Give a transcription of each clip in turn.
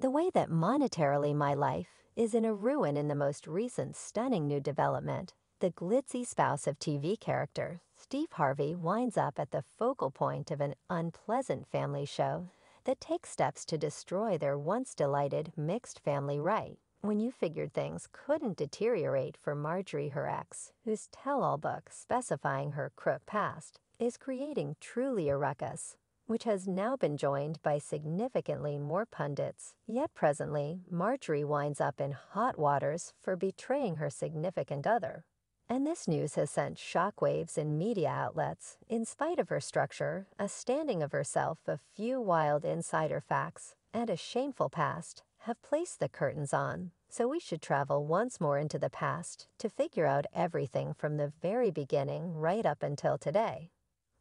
The way that monetarily my life is in a ruin in the most recent stunning new development. The glitzy spouse of TV character, Steve Harvey, winds up at the focal point of an unpleasant family show that takes steps to destroy their once delighted mixed family right. When you figured things couldn't deteriorate for Marjorie, her ex, whose tell-all book specifying her crook past is creating truly a ruckus, which has now been joined by significantly more pundits. Yet presently, Marjorie winds up in hot waters for betraying her significant other. And this news has sent shockwaves in media outlets. In spite of her structure, a standing of herself, a few wild insider facts, and a shameful past have placed the curtains on. So we should travel once more into the past to figure out everything from the very beginning right up until today.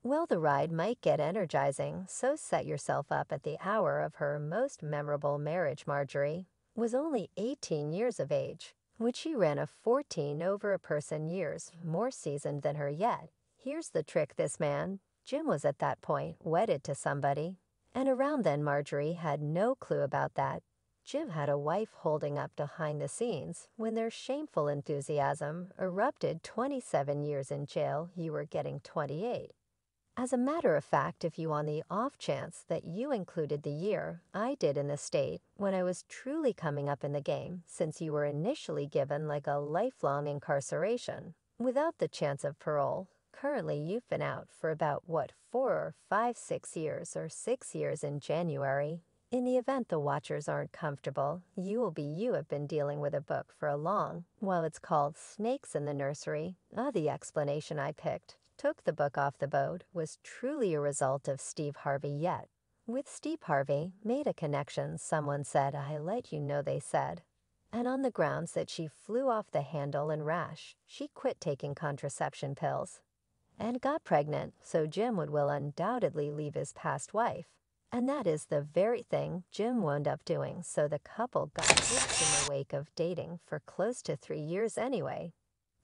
Well, the ride might get energizing, so set yourself up at the hour of her most memorable marriage. Marjorie was only 18 years of age, when she ran a 14 over a person years more seasoned than her yet. Here's the trick: this man, Jim, was at that point wedded to somebody, and around then Marjorie had no clue about that. Jim had a wife holding up behind the scenes when their shameful enthusiasm erupted. 27 years in jail, you were getting 28. As a matter of fact, if you on the off chance that you included the year I did in the state when I was truly coming up in the game, since you were initially given like a lifelong incarceration without the chance of parole, currently you've been out for about, 4 or 5, 6 years, or 6 years in January. In the event the watchers aren't comfortable, you have been dealing with a book for a long, while it's called Snakes in the Nursery. The explanation I picked took the book off the boat was truly a result of Steve Harvey. Yet with Steve Harvey made a connection, someone said, I let you know, they said, and on the grounds that she flew off the handle and rash, she quit taking contraception pills and got pregnant, so Jim will undoubtedly leave his past wife. And that is the very thing Jim wound up doing, so the couple got hitched in the wake of dating for close to 3 years anyway.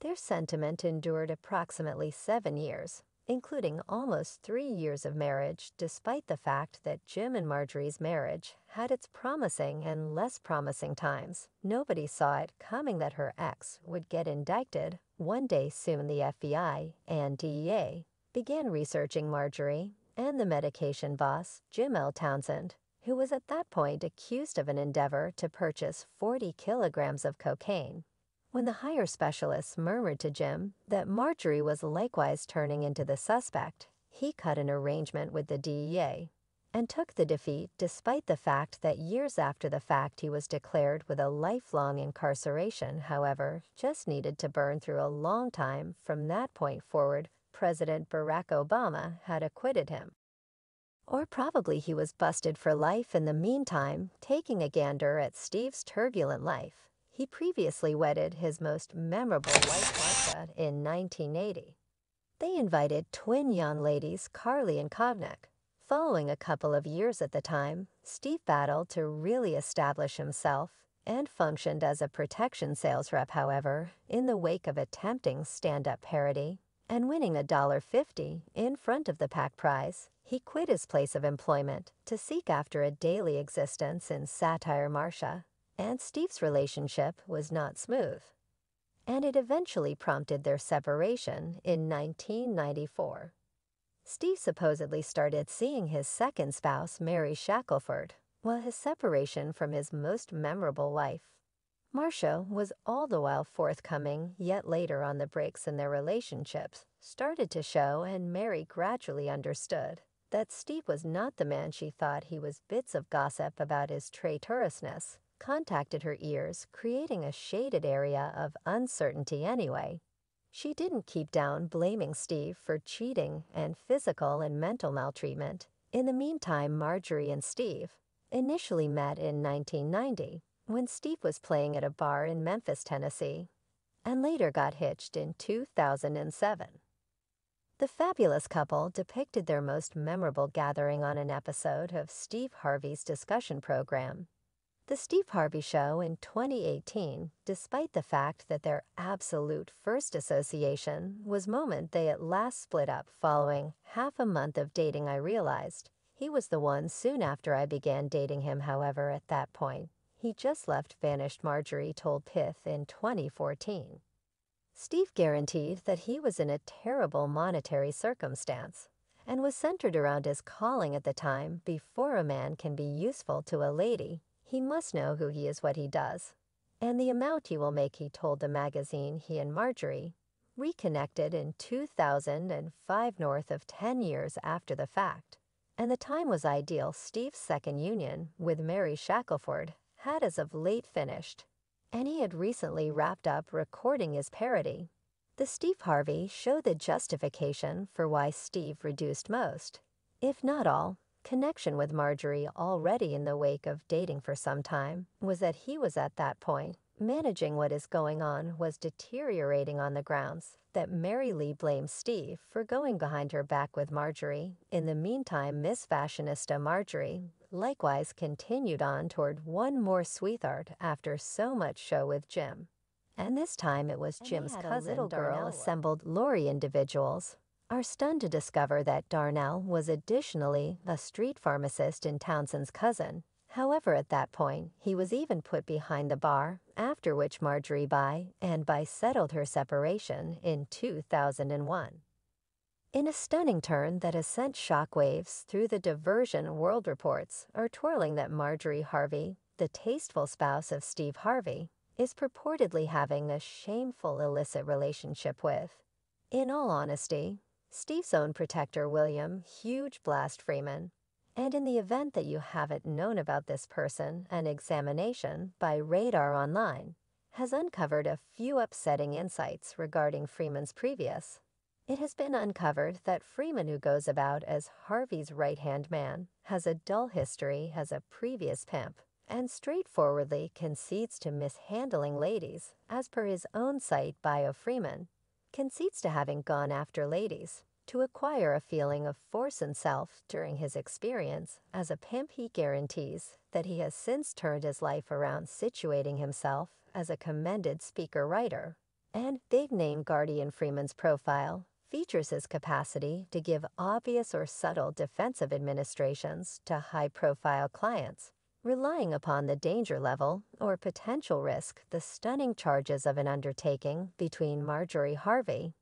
Their sentiment endured approximately 7 years, including almost 3 years of marriage, despite the fact that Jim and Marjorie's marriage had its promising and less promising times. Nobody saw it coming that her ex would get indicted. One day soon the FBI and DEA began researching Marjorie and the medication boss, Jim L. Townsend, who was at that point accused of an endeavor to purchase 40 kilograms of cocaine. When the higher specialists murmured to Jim that Marjorie was likewise turning into the suspect, he cut an arrangement with the DEA and took the defeat, despite the fact that years after the fact he was declared with a lifelong incarceration. However, just needed to burn through a long time. From that point forward, President Barack Obama had acquitted him. Or probably he was busted for life in the meantime. Taking a gander at Steve's turbulent life, he previously wedded his most memorable wife, Marsha, in 1980. They invited twin young ladies, Carly and Kovnik. Following a couple of years at the time, Steve battled to really establish himself and functioned as a protection sales rep. However, in the wake of attempting stand-up parody and winning $1.50 in front of the pack prize, he quit his place of employment to seek after a daily existence in satire. Marsha and Steve's relationship was not smooth, and it eventually prompted their separation in 1994. Steve supposedly started seeing his second spouse, Mary Shackelford, while his separation from his most memorable wife, Marsha, was all the while forthcoming. Yet later on, the breaks in their relationships started to show, and Mary gradually understood that Steve was not the man she thought he was. Bits of gossip about his traitorousness contacted her ears, creating a shaded area of uncertainty. Anyway, she didn't keep down blaming Steve for cheating and physical and mental maltreatment. In the meantime, Marjorie and Steve initially met in 1990 when Steve was playing at a bar in Memphis, Tennessee, and later got hitched in 2007. The fabulous couple depicted their most memorable gathering on an episode of Steve Harvey's discussion program, The Steve Harvey Show, in 2018. Despite the fact that their absolute first association was moment they at last split up following half a month of dating, I realized He was the one soon after I began dating him, however, at that point. He just left, vanished, Marjorie told Pith in 2014. Steve guaranteed that he was in a terrible monetary circumstance and was centered around his calling at the time. Before a man can be useful to a lady, he must know who he is, what he does, and the amount he will make, he told the magazine. He and Marjorie reconnected in 2005, north of 10 years after the fact, and the time was ideal. Steve's second union with Mary Shackelford had as of late finished, and he had recently wrapped up recording his parody. The Steve Harvey showed the justification for why Steve reduced most, if not all, connection with Marjorie. Already in the wake of dating for some time, was that he was at that point managing what is going on was deteriorating on the grounds that Mary Lee blames Steve for going behind her back with Marjorie. In the meantime, Miss Fashionista Marjorie likewise continued on toward one more sweetheart after so much show with Jim. And this time it was Jim's cousin. Little girl assembled. Lori individuals are stunned to discover that Darnell was additionally a street pharmacist in Townsend's cousin. However, at that point, he was even put behind the bar, after which Marjorie by settled her separation in 2001. In a stunning turn that has sent shockwaves through the diversion world, reports are twirling that Marjorie Harvey, the tasteful spouse of Steve Harvey, is purportedly having a shameful illicit relationship with, in all honesty, Steve's own protector William "Huge Blast" Freeman. And in the event that you haven't known about this person, an examination by Radar Online has uncovered a few upsetting insights regarding Freeman's previous. It has been uncovered that Freeman, who goes about as Harvey's right-hand man, has a dull history as a previous pimp and straightforwardly concedes to mishandling ladies. As per his own site bio, Freeman concedes to having gone after ladies to acquire a feeling of force and self during his experience as a pimp. He guarantees that he has since turned his life around, situating himself as a commended speaker-writer. And big-name Guardian Freeman's profile features his capacity to give obvious or subtle defensive administrations to high-profile clients, relying upon the danger level or potential risk. The stunning charges of an undertaking between Marjorie Harvey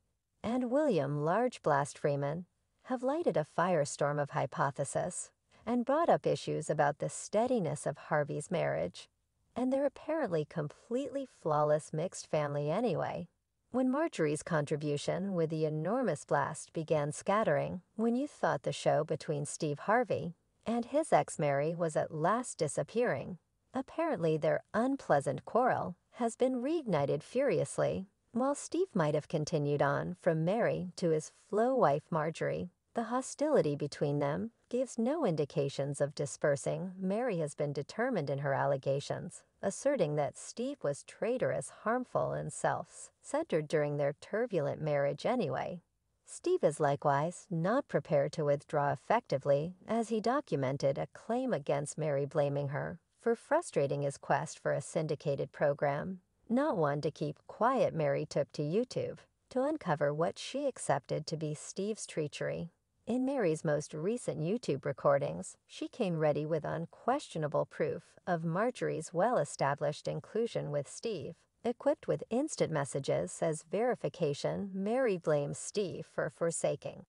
and William "Large Blast" Freeman have lighted a firestorm of hypothesis and brought up issues about the steadiness of Harvey's marriage and their apparently completely flawless mixed family. Anyway, when Marjorie's contribution with the enormous blast began scattering, when you thought the show between Steve Harvey and his ex-Mary was at last disappearing, apparently their unpleasant quarrel has been reignited furiously. While Steve might have continued on from Mary to his flo wife Marjorie, the hostility between them gives no indications of dispersing. Mary has been determined in her allegations, asserting that Steve was traitorous, harmful, and self-centered during their turbulent marriage. Anyway, Steve is likewise not prepared to withdraw effectively, as he documented a claim against Mary blaming her for frustrating his quest for a syndicated program. Not one to keep quiet, Mary took to YouTube to uncover what she accepted to be Steve's treachery. In Mary's most recent YouTube recordings, she came ready with unquestionable proof of Marjorie's well-established inclusion with Steve. Equipped with instant messages as verification, Mary blames Steve for forsaking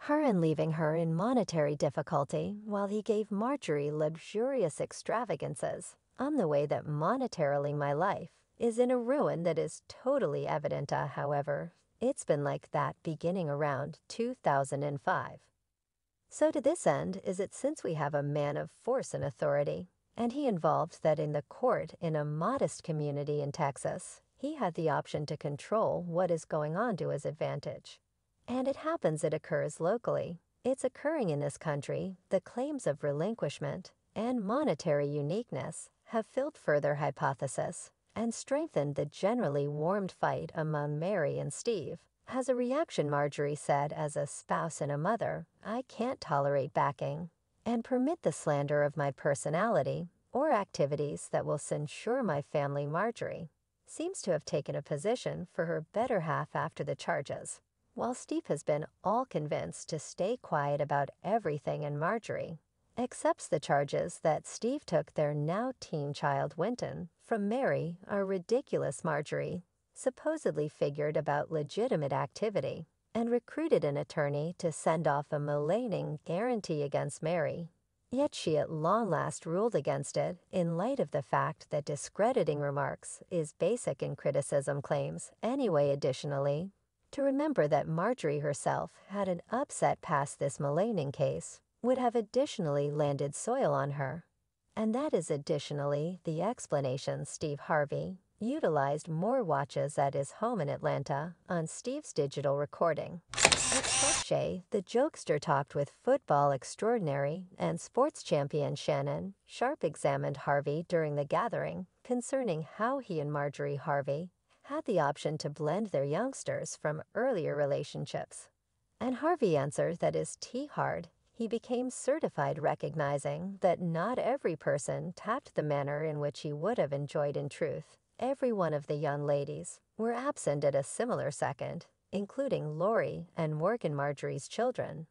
her and leaving her in monetary difficulty while he gave Marjorie luxurious extravagances. "I'm the way that monetarily my life is in a ruin that is totally evident. However, it's been like that beginning around 2005. So to this end is it, since we have a man of force and authority, and he involved that in the court in a modest community in Texas, he had the option to control what is going on to his advantage. And it happens it occurs locally. It's occurring in this country. The claims of relinquishment and monetary uniqueness have filled further hypothesis and strengthened the generally warmed fight among Mary and Steve. As a reaction, Marjorie said, as a spouse and a mother, I can't tolerate backing and permit the slander of my personality or activities that will censure my family. Marjorie seems to have taken a position for her better half after the charges while Steve has been all convinced to stay quiet about everything and Marjorie accepts the charges that Steve took their now teen child Winton from Mary, a ridiculous Marjorie, supposedly figured about legitimate activity, and recruited an attorney to send off a maligning guarantee against Mary. Yet she at long last ruled against it in light of the fact that discrediting remarks is basic in criticism claims anyway. Additionally, to remember that Marjorie herself had an upset past this maligning case would have additionally landed soil on her. And that is additionally the explanation Steve Harvey utilized more watches at his home in Atlanta on Steve's digital recording. At Crochet, the jokester talked with football extraordinary and sports champion Shannon Sharp examined Harvey during the gathering concerning how he and Marjorie Harvey had the option to blend their youngsters from earlier relationships. And Harvey answered that as T-Hard, he became certified, recognizing that not every person tapped the manner in which he would have enjoyed in truth. Every one of the young ladies were absent at a similar second, including Lori and Morgan, Marjorie's children,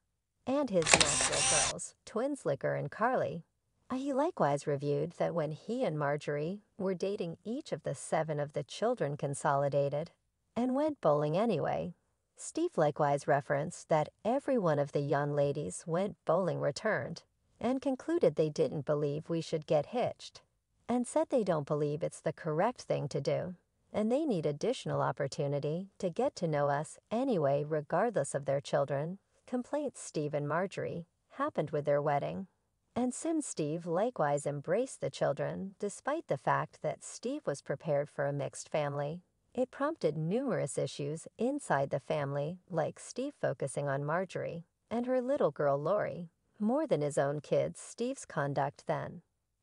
and his natural girls, twins Liquor and Carly. He likewise reviewed that when he and Marjorie were dating, each of the 7 of the children consolidated and went bowling anyway. Steve likewise referenced that every one of the young ladies went bowling returned, and concluded they didn't believe we should get hitched, and said they don't believe it's the correct thing to do, and they need additional opportunity to get to know us anyway regardless of their children. Complaints Steve and Marjorie happened with their wedding, and since Steve likewise embraced the children despite the fact that Steve was prepared for a mixed family, it prompted numerous issues inside the family, like Steve focusing on Marjorie and her little girl Lori more than his own kids. Steve's conduct then,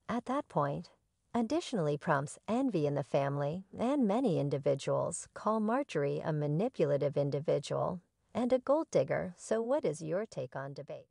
at that point, additionally prompts envy in the family, and many individuals call Marjorie a manipulative individual and a gold digger. So what is your take on debate?